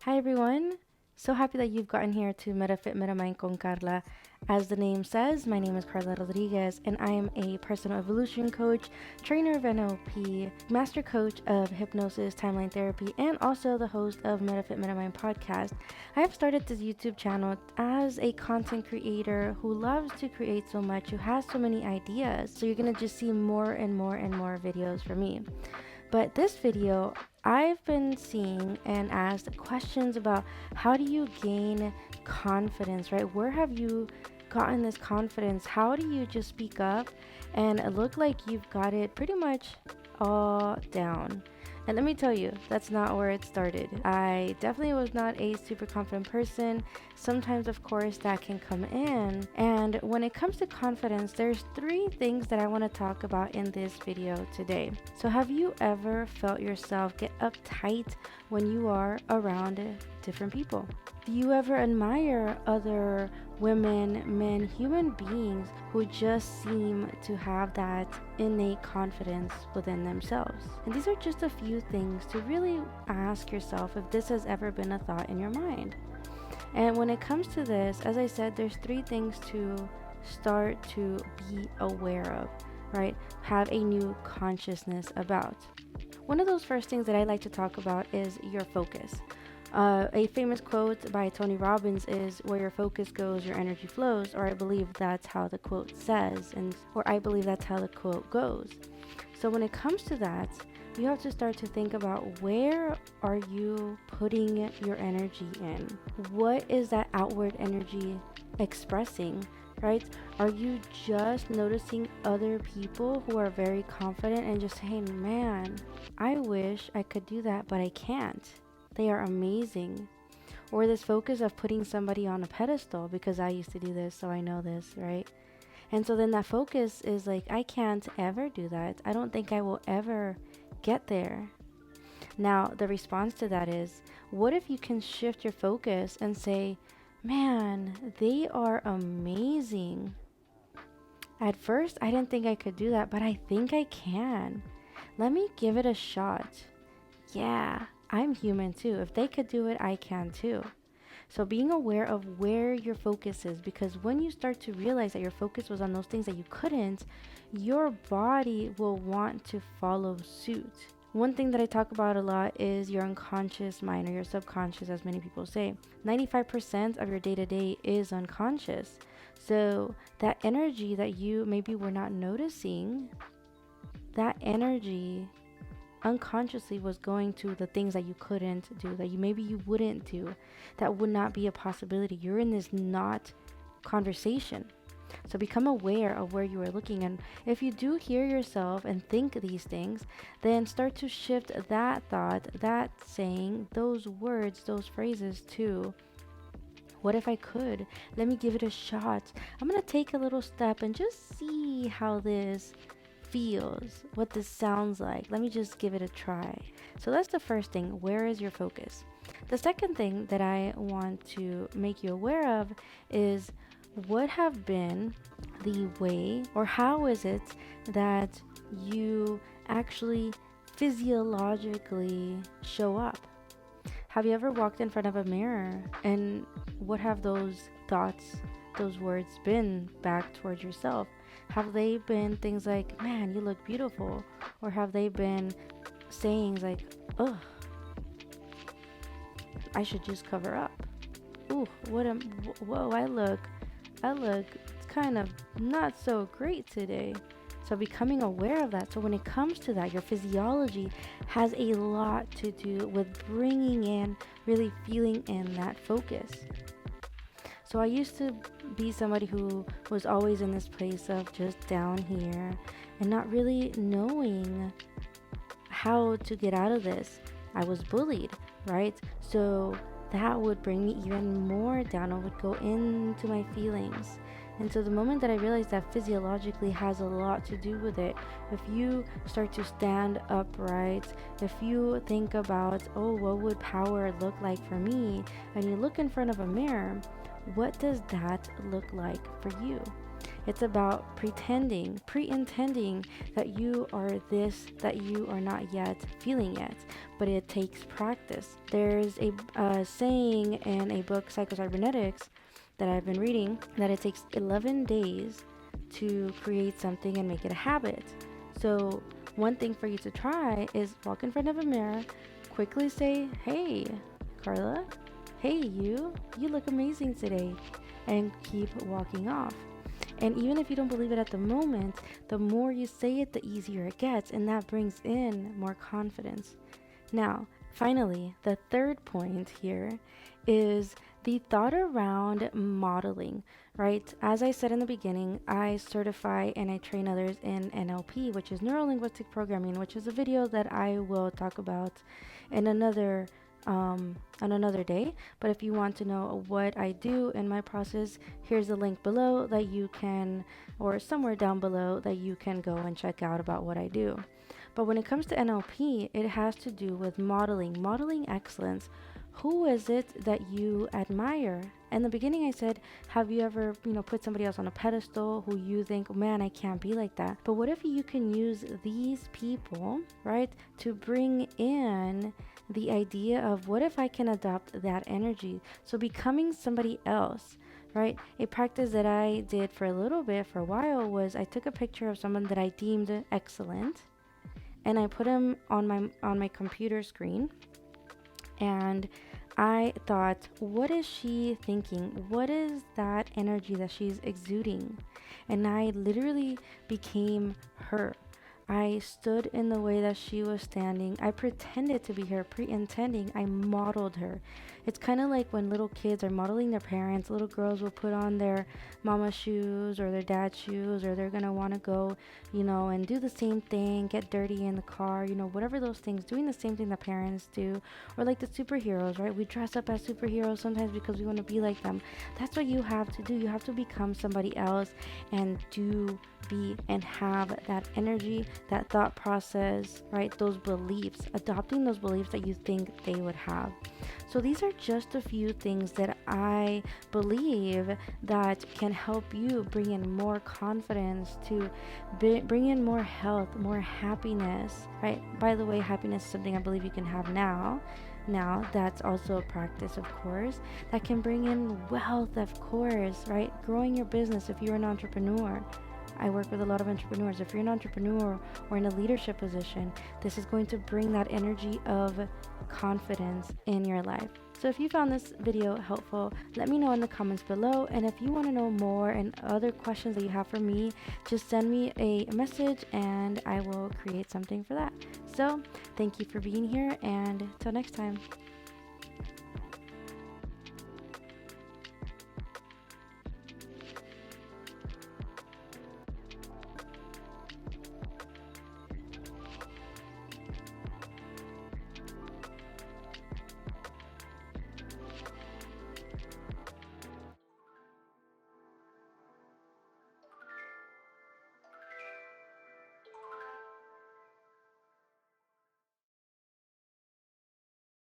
Hi everyone! So happy that you've gotten here to Metafit Metamind con Carla. As the name says, my name is Carla Rodriguez and I am a personal evolution coach, trainer of NLP, master coach of hypnosis, timeline therapy, and also the host of Metafit Metamind podcast. I have started this YouTube channel as a content creator who loves to create so much, who has so many ideas. So you're going to just see more and more and more videos from me. But this video, I've been seeing and asked questions about how do you gain confidence, right? Where have you gotten this confidence? How do you just speak up and look like you've got it pretty much all down? And let me tell you, that's not where it started. I definitely was not a super confident person. Sometimes, of course, that can come in. And when it comes to confidence, there's three things that I want to talk about in this video today. So have you ever felt yourself get uptight when you are around different people? Do you ever admire other women, men, human beings who just seem to have that innate confidence within themselves? And these are just a few things to really ask yourself if this has ever been a thought in your mind. And when it comes to this, as I said, there's three things to start to be aware of, right? Have a new consciousness about. One of those first things that I like to talk about is your focus. A famous quote by Tony Robbins is, "Where your focus goes, your energy flows," or I believe that's how the quote says, or I believe that's how the quote goes. So when it comes to that, you have to start to think about, where are you putting your energy in? What is that outward energy expressing, right? Are you just noticing other people who are very confident and just saying, man, I wish I could do that, but I can't. They are amazing. Or this focus of putting somebody on a pedestal because I used to do this, so I know this, right? And so then that focus is like, I can't ever do that. I don't think I will ever get there. Now, the response to that is, what if you can shift your focus and say, man, they are amazing. At first, I didn't think I could do that, but I think I can. Let me give it a shot. Yeah, I'm human too. If they could do it, I can too. So being aware of where your focus is, because when you start to realize that your focus was on those things that you couldn't, your body will want to follow suit. One thing that I talk about a lot is your unconscious mind, or your subconscious, as many people say. 95% of your day-to-day is unconscious. So that energy that you maybe were not noticing, that energy unconsciously was going to the things that you couldn't do, that you wouldn't do, that would not be a possibility. You're in this not conversation. So become aware of where you are looking, and if you do hear yourself and think these things, then start to shift that thought, that saying, those words, those phrases to, what if I could? Let me give it a shot. I'm gonna take a little step and just see how this feels, what this sounds like. Let me just give it a try. So that's the first thing. Where is your focus? The second thing that I want to make you aware of is, what have been the way, or how is it that you actually physiologically show up? Have you ever walked in front of a mirror, and what have those thoughts, those words been back towards yourself? Have they been things like, man, you look beautiful? Or have they been sayings like, ugh, I should just cover up? Ooh, whoa, I look kind of not so great today. So becoming aware of that. So when it comes to that, your physiology has a lot to do with bringing in, really feeling in that focus. So I used to be somebody who was always in this place of just down here and not really knowing how to get out of this. I was bullied, right? So that would bring me even more down. I would go into my feelings. And so the moment that I realized that physiologically has a lot to do with it, if you start to stand upright, if you think about, oh, what would power look like for me? And you look in front of a mirror, what does that look like for you? It's about pre-intending that you are this, that you are not yet feeling it, but it takes practice. There's a saying in a book, Psycho-Cybernetics, that I've been reading, that it takes 11 days to create something and make it a habit. So one thing for you to try is walk in front of a mirror, quickly say, "Hey, Carla, hey, you look amazing today," and keep walking off. And even if you don't believe it at the moment, the more you say it, the easier it gets, and that brings in more confidence. Now, finally, the third point here is the thought around modeling, right? As I said in the beginning, I certify and I train others in NLP, which is Neuro Linguistic Programming, which is a video that I will talk about in another on another day. But if you want to know what I do in my process, here's a link below that you can, or somewhere down below that you can go and check out about what I do. But when it comes to NLP, it has to do with modeling excellence. Who is it that you admire? In the beginning, I said, have you ever, put somebody else on a pedestal who you think, man, I can't be like that? But what if you can use these people, right, to bring in the idea of what if I can adopt that energy? So becoming somebody else, right? A practice that I did for a little bit, for a while, was I took a picture of someone that I deemed excellent, and I put him on my computer screen, and I thought, what is she thinking? What is that energy that she's exuding? And I literally became her. I stood in the way that she was standing. I pretended to be her, pre-intending. I modeled her. It's kind of like when little kids are modeling their parents. Little girls will put on their mama's shoes or their dad's shoes, or they're going to want to go, and do the same thing, get dirty in the car, whatever those things, doing the same thing that parents do. Or like the superheroes, right? We dress up as superheroes sometimes because we want to be like them. That's what you have to do. You have to become somebody else and be and have that energy, that thought process, right? Those beliefs, adopting those beliefs that you think they would have. So these are just a few things that I believe that can help you bring in more confidence, to bring in more health, more happiness, right? By the way, happiness is something I believe you can have now. Now, that's also a practice, of course, that can bring in wealth, of course, right? Growing your business if you're an entrepreneur. I work with a lot of entrepreneurs. If you're an entrepreneur or in a leadership position, this is going to bring that energy of confidence in your life. So if you found this video helpful, let me know in the comments below. And if you want to know more and other questions that you have for me, just send me a message and I will create something for that. So thank you for being here, and till next time.